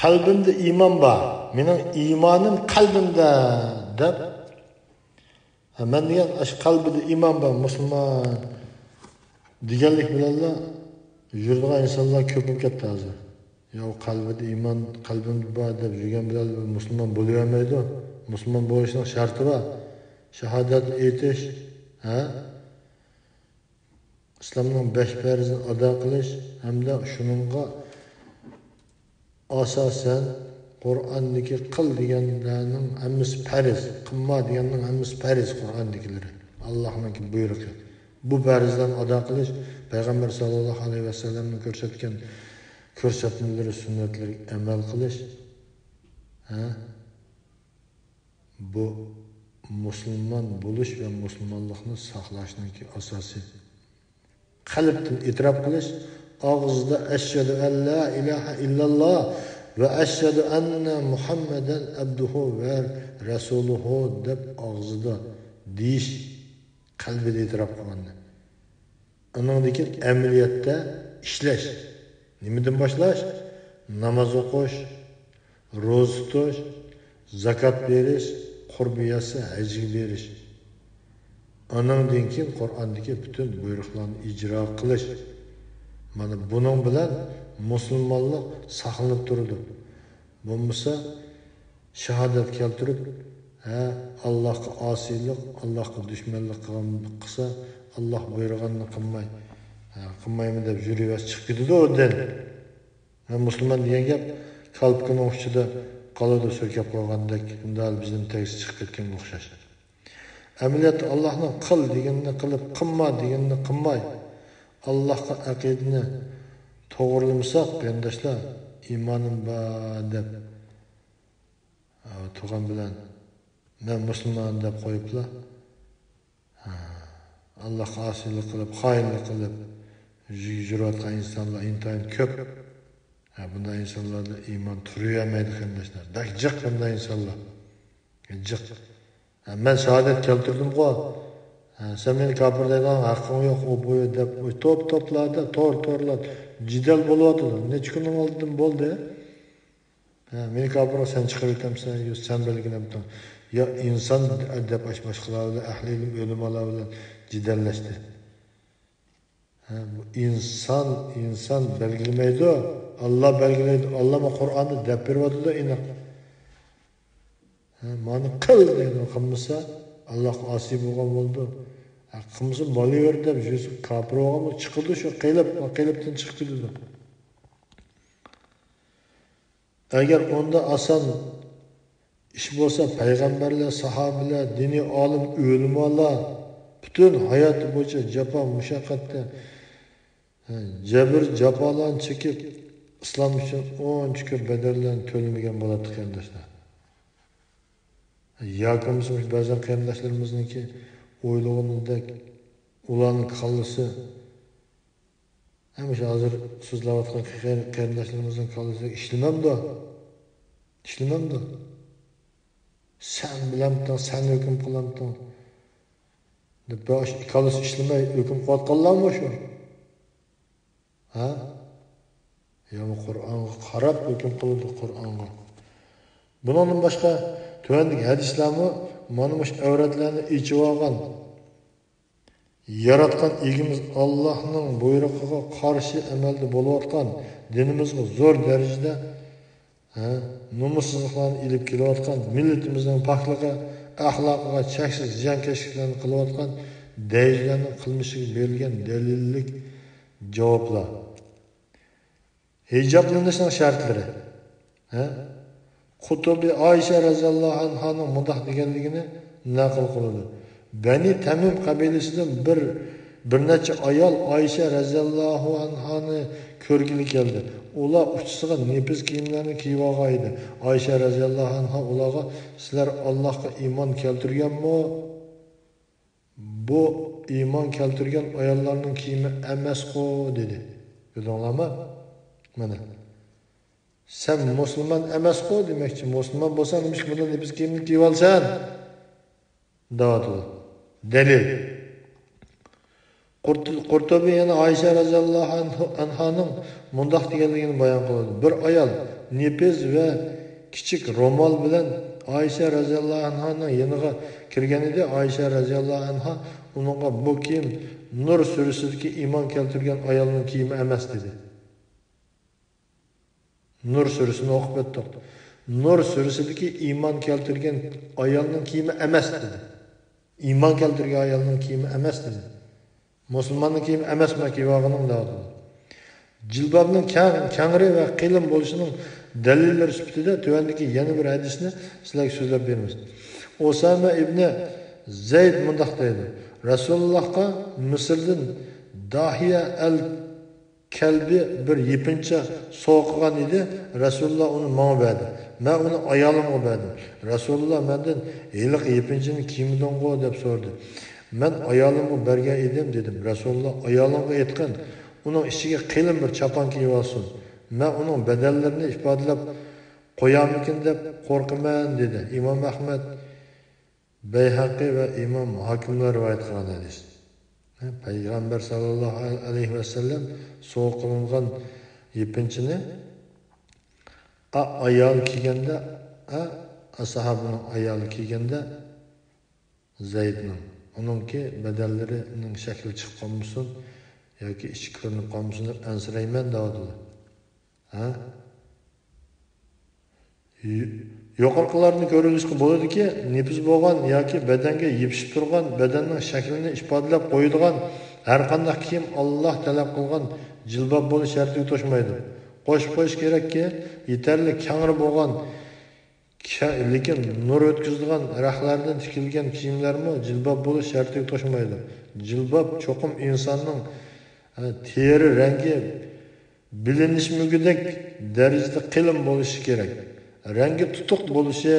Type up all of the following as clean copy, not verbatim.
qalbimda iymon bor. Mening iymonim qalbimda deb men degan ash qalbida iymon bor, musulmon deganlik bilan yuradigan insonlar ko'payib ketdi hozir. Yo qalbida iymon, qalbimda bor deb yurgan bilan musulmon bo'lavermaydi. Musulmon bo'lishning sharti bor. Shahodat aytish, islomning 5 farzini ado qilish hamda shuningga asosan Qur'ondagi qil deganlarning hammasi farz, qilma deganning hammasi farz Qur'ondagilar. Allohning buyrug'i. Bu farzlarni ado qilish payg'ambar sollallohu alayhi vasallamning ko'rsatgan ko'rsatmalari, sunnatlariga amal qilish bu musulmon bo'lish va musulmonlikni saqlashning asosiy. Qalbdan e'tirof qilish, og'izda ashhadu an la ilaha illalloh va ashhadu anna Muhammadan abduhu va rasuluhu deb og'zida deyish, qalbida e'tirof qilganda. Uningdagi amaliyotda ishlash. Nimadan boshlash? Namoz o'qish, ro'za tutish, zakat berish, qurbiyasi, hajga berish. Ondan keyin Qur'ondagi bütün buyruqlarni ijro qilish. Mana buning bilan musulmonlik saqlanib turadi. Bo'lmasa shahodat keltirib, Allohga osiylik, Allohga dushmanlik qilsa, Alloh buyurganini qilmayman deb yuraversa chiqib ketadi o'rdan. Musulmon degan gap qalbning uchida qoladi, so'kab qolgandek, undal bizning tagisi chiqib ketganga o'xshash. Amaliyotda Allohning qil deganini qilib, qilma deganini qilmay, Allohga aqidani to'g'rilamasak, qardoshlar, iymonim bor deb turgan bilan men musulmon deb qo'yiblar. Allohga osiylik qilib, xoinlik qilib yurayotgan insonlar intayin ko'p. Bunday insonlarda iymon turavermaydi qardoshlar. Jiq bunday insonlar. Jiq. Men shahodat keltirdim-ku. Sen meni kafir deydigan haqqing yo'q, u bu deb to'plarda, to'rlar jidal bo'lyapti. Necha kunning oldidan bo'ldi. Meni kafir sen chiqib etamsan, sen belgilamsan. Ya inson deb boshqalar bilan ahli ilm ulamolar bilan jidallashdi. Bu inson belgilamaydi. Allah belgilaydi. Allah Qur'onda deb beryapti-da aniq. Mana qil deydi, qilmasa Allohga osiy bo'lgan bo'ldi. Qilmasa bo'laver deb Yusuf kafir bo'lgan chiqdi, shu qilibdan chiqdi dedi. Agar onda oson ish bo'lsa, payg'ambarlar, sahobalar, diniy olim, ulamolar butun hayoti bo'yicha jafo, mushaqqatda jabr, jafolarni chekib islom uchun 10 ko'p bedellarni to'lamagan bo'ladi qardoshlar. Yakimiz ba'zan qarindoshlarimizninki o'ylaganidek ularning kallasi hamisha hozir so'zlayotgan qarindoshlarimizning kallasi ishlamamdi. Sen bilamdan, sen hukm qilamdan. Deb bosh kallasi ishlamay hukm qilayotganlarmi shu? Yo'q, Qur'onga qarab hukm qildi, Qur'onga. Bundan boshqa tuvandagi hadislarni mana shu avratlarni ichib olgan, yaratgan egimiz Allohning buyrug'iga qarshi amalda bo'layotgan, dinimizga zo'r darajada nomussizliklarni ilib kelayotgan, millatimizning pokligi, axloqiga cheksiz ziyonkashliklarni qilayotgan deyishlarning qilmishiga berilgan dalillik javoblar. Hijoblanishning shartlari. Qutubi Oysha radhiyallohu anhaning mundoq deganligini naql qiladi. Bani Tamim qabilasidan bir necha ayol Oysha radhiyallohu anhani ko'rgili keldi. Ular uchisiga nefis kiyimlarni kiyib olgan edi. Oysha radhiyallohu anha ularga sizlar Allohga iymon keltirganmi? Bu iymon keltirgan ayollarning kiyimi emas-ku dedi. Bildinglarmi? Mana sen musulmon emas-ku demakchi, musulmon bo'lsan, nima bundan nefis kiyimni kiyib olsan? Davatu. Dalil. Qurtubi yana Oysha radhiyallohu anhaning mundoq deganligini bayon qiladi. Bir ayol nepiz ve kichik ro'mol bilan Ayşe radhiyallohu anhaning yoniga kirgan edi. Ayşe radhiyallohu anha uningga bu kiyim Nur surasidagi iymon keltirgan ayolning kiyimi emas dedi. Nur surasini o'qib o'tdik. Nur surasidagi iymon keltirgan ayolning kiyimi emas dedi. İman keltirgan ayolning kiyimi emas dedi. Musulmonning kiyimi emasmi kiyvog'ining dedi. Jilbobning kangri va qilin bo'lishining dalillari sifatida tuvandagi yana bir hadisni sizlarga so'zlab beramiz. Osama ibn Zayd mundaq deydi. Rasulullohga Misrdan Dahiya al-Kalbi bir yepincha so'qigan edi. Rasululloh uni menga berdi. Men uni ayolimga berdim. Rasululloh mendan "Hiliq yepinchini kiyimdingmi?" deb so'radi. Men ayolimga bergan edim dedim. Rasululloh ayolimga aytgan, uning ichiga qilin bir chapon kiyib olsin. Men uning bedellarini ifodalab qo'yamikin deb qo'rqaman dedi. İmam Ahmad, Bayhaqi ve İmam Hakimler rivayet qilgan hadis. Payg'ambar sallallohu alayhi ve sellem so'q qilingan yepinchini ayol kiyganda, ashabining ayoli kiyganda Zaydning uningki badallarining shakli chiqib qolmasin yoki ichi ko'rinib qolmasin deb ansirayman dedilar. Yuqorqilarni ko'rilishga bo'ladiki, nepiz bo'lgan yoki badanga yepishib turgan, badanning shaklini ifodalab qo'yadigan har qanday kiyim Alloh talab qilgan jilbob bo'lish shartiga to'shmaydi. Qo'shib qo'yish kerakki, yetarli kangri bo'lgan, lekin nur o'tkazadigan rahlardan tikilgan kiyimlarmi jilbob bo'lish shartiga to'shmaydi. Jilbob cho'qim insonning teri rangi bilinishmagudek darajada qilin bo'lishi kerak. Rangi tutuq bo'lishi,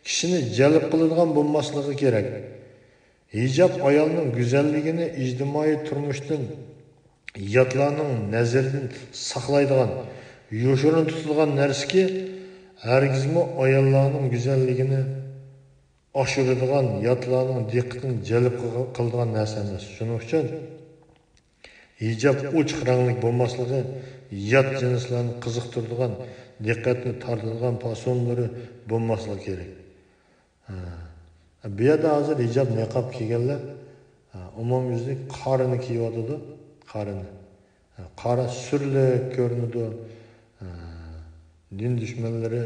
kishini jalb qiladigan bo'lmasligi kerak. Hijob ayolning go'zalligini ijtimoiy turmushdan, yotlarning nazaridan saqlaydigan, yoshirin tutilgan narsaki, hargizmi ayollarning go'zalligini oshiradigan, yotlarning diqqatini jalb qiladigan narsa emas. Shuning uchun hijob uch rangli bo'lmasligi, yot jinslarni qiziqtiradigan, diqqatni tortadigan fasonlari bo'lmasligi kerak. Bu yerda hozir hijob niqob kiyganlar umumyuzlik qorini kiyyotadi, qorini. Qora surlik ko'rinadi. Din dushmanlari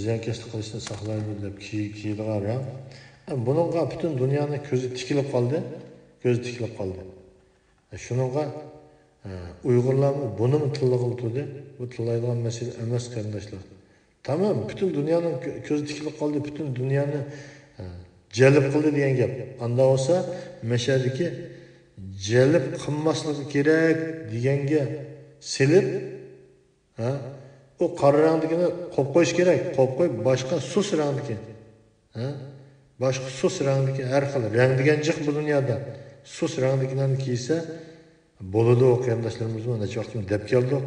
ziyonkashlik qilishni saqlaydi deb kiydigan rang. Buningga butun dunyoning ko'zi tikilib qoldi. Shuningga Uyg'urlarni buni tillaydi. Bu tillaydigan masala emas qarindoshlar. Tamam, bütün dünyanın ko'zi tikilib qoldi, bütün dunyoni jalb qildi degan gap. Anda olsa, mashadiki jalb qilmasligi kerak deganga silib, o qora rangdagini qo'yib qo'yish kerak. Qo'yib qo'yib boshqa sus rangdagi, boshqa sus rangdagi har xil rang degan jiq bu dunyoda sus rangdagilarni kiysa bo'ladi. O'qigandoshlarimiz bor, necha vaqt deb keldik.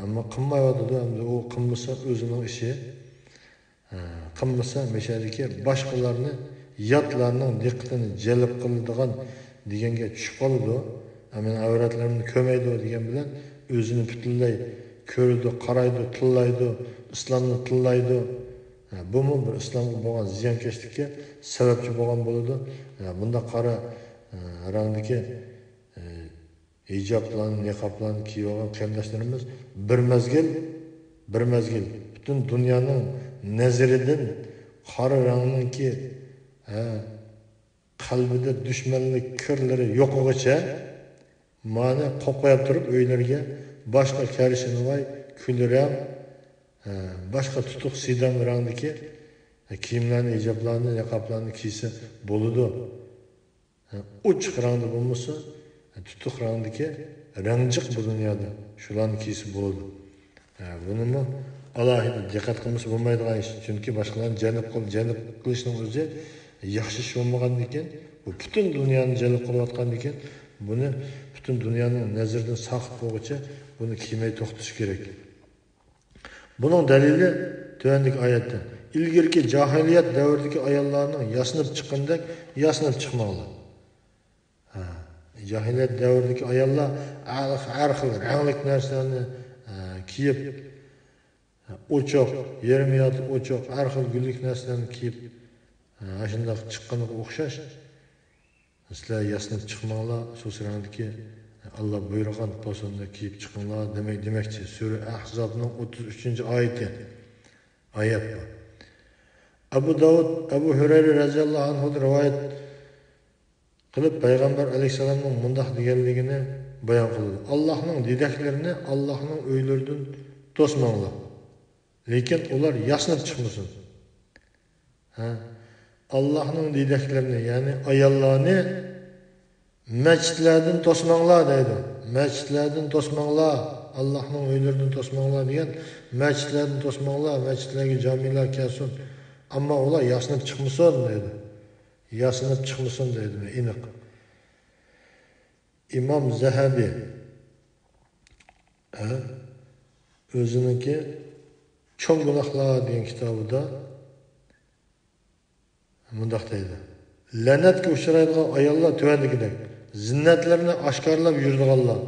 Ama qilmayotdi, endi u qilmasa o'zining ishi. Qilmasa mashadiki boshqalarni, yotlarning diqqatini jalb qiladigan deganga tushib qoladi. Amin avratlarini ko'maydi degan bilan o'zini butunlay ko'radi, qaraydi, tillaydi, islomni tillaydi. Bu mu bir islomga bo'lgan ziyonkashlikka sababchi bo'lgan bo'ladi. Bunda qora rangdagi hijoblarni, niqoblarni kiyib olgan qarindoshlarimiz bir mezgil bütün dunyoning nazaridan qora rangninki qalbida dushmanlik kirlari yo'qligicha mana qo'yib turib uylarga boshqa karishinoy, kulram, boshqa tutuq sidam rangdagi kiyimlarni, hijoblarni, niqoblarni kiysa bo'ladi. Uch rangda bo'lmasa tutuq rangdagi rangjiq bu dunyoda shularni kiysa bo'ladi. Bunimi alohida diqqat qilmasa bo'lmaydigan ish. Chunki boshqalarni jalb qilishning o'zi yaxshi ish bo'lmagandan keyin, bu butun dunyoni jalb qilayotgandan keyin buni butun dunyoning nazaridan saqit bo'lguncha buni kiymay to'xtatish kerak. Buning dalili tuvandagi oyatda. İlgirki jahiliyat davridagi ayollarning yasinib chiqqandek yasinib chiqmoqlar. Jahiliyat davridagi ayollar har xil rangli narsalarni kiyib o'choq, yerim yotib o'choq, har xil gullik narsalarni kiyib, shundoq chiqqaniga o'xshash. Sizlar yasinib chiqmanglar, shu sirandiki Allah buyurgan posonda kiyib chiqinglar demakchi. Sura Ahzobning 33-oyati. Oyat bu. Abu Davud, Abu Hurayra radhiyallohu anhu rivoyat qilib payg'ambar alayhisalomning mundaq deganligini bayon qildi. Allohning dedaklarini Allohning uylaridan to'smanglar. Lekin ular yasinib chiqmasin. Allohning dedaklarini, ya'ni ayollarni masjidlardan to'smanglar deydi. Masjidlardan to'smanglar, Allohning uylaridan to'smanglar degan, masjidlardan to'smanglar, masjidlarga jamilar kelsin. Ammo ular yasinib chiqmasin deydi. Yasinib chiqmasin deydi, aniq. İmam Zahabi o'ziniki Cho'ng gunohlar degan kitobida mundaq deydi. La'natga uchraydigan ayollar tuvandagidek zinnatlarini oshkorlab yuradiganlar,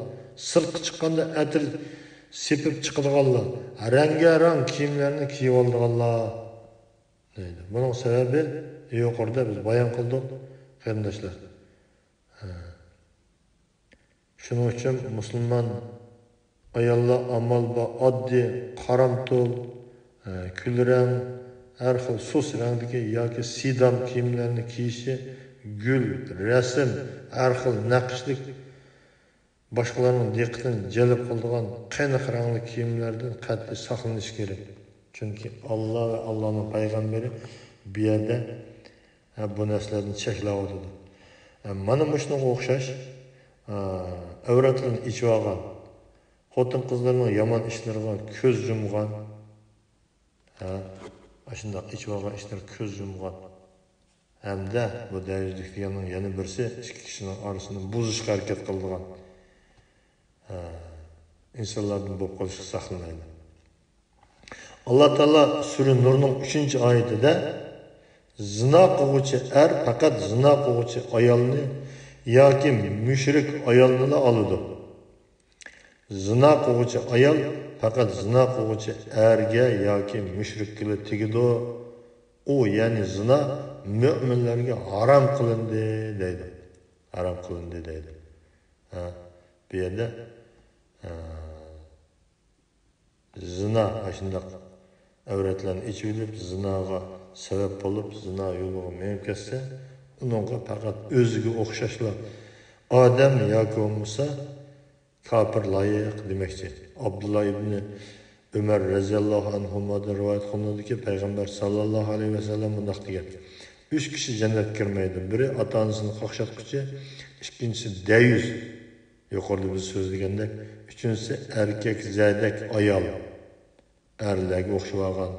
sirtqa chiqqanda atir sepib chiqadiganlar, rangarang kiyimlarni kiyib oladiganlar deydi. Buning sababi yuqorida biz bayon qildik, qarindoshlar. Shuning uchun musulmon ayollar amal va oddiy, qaramto'l, kulrang, har xil sus rangdagi yoki sidam kiyimlarni kiyishi, gul, rasm, har xil naqshlik boshqalarning diqqatini jalb qiladigan qaniq rangli kiyimlardan qat'iy saqlanish kerak. Chunki Alloh va Allohning payg'ambari bu yerda bu narsalarni cheklayotdi. Mana shunga o'xshash avratlarni ichib olgan, xotin qizlarning yomon ishlariga ko'z yumgan, shunday ichib olgan ishlar ko'z yumgan. Hamda bu dayizlik deganning yana birisi ikki kishining orasini buzishga harakat qiladigan insonlardan bo'lib qolishga saqlanadi. Alloh taolo sura Nurning 3-oyatida zina qiluvchi faqat zina qiluvchi ayolni yoki mushrik ayolni oladi. Zina qiluvchi ayol faqat zina qiluvchi erga yoki mushrikga tegadi. O ya'ni zina mo'minlarga harom qilindi deydi. Harom qilindi deydi. Bu yerda zina shunday avratlarni ichib olib, zinoga sabab bo'lib, zino yo'liga menib ketsa, uningga faqat o'ziga o'xshashlar odam yoki bo'lmasa kafir loyiq demakchi. Abdullah ibn Umar radhiyallohu anhudan rivoyat qilinadiki, payg'ambar sallallohu alayhi vasallam bunday degan: 3 kishi jannatga kirmaydi. Biri ota-onasini qo'shaqchi, ikkinchisi dayus. Yuqorida biz so'zlaganda, uchinchisi erkak zadak ayol. Erlarga o'xshagan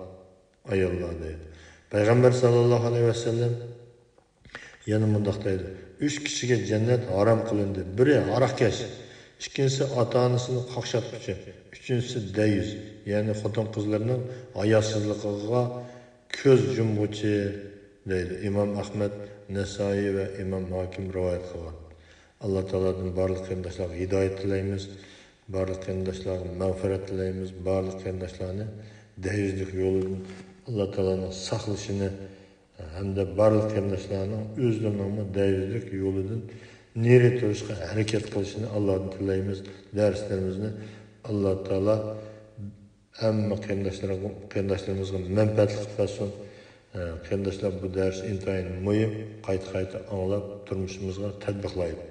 ayollar deydi. Payg'ambar sallallohu alayhi vasallam yana bunday deydi: 3 kishiga jannat harom qilindi. Biri aroqkash, ikkinchisi ota-onasini qo'shaqchi, uchinchisi dayus, ya'ni xotin qizlarning hayosizligiga ko'z yumg'uchi deydi. Imom Ahmad, Nasoiy va Imom Hokim rivoyat qilgan. Alloh taolodan barliq qarindoshlarga hidoyat tilaymiz, barliq qarindoshlarga mag'firat tilaymiz, barliq qarindoshlarni dayuslik yo'lidan Alloh taoloning saqlashini hamda barliq qarindoshlarning o'zlarining dayuslik yo'lidan neri turishga harakat qilishini Allohdan tilaymiz. Darslarimizni Alloh taolo hamma qarindoshlarimizga manfaatli qilsin. Qarindoshlar bu dars intayin muhim, qayta anglab turmushimizga tatbiqlaydi.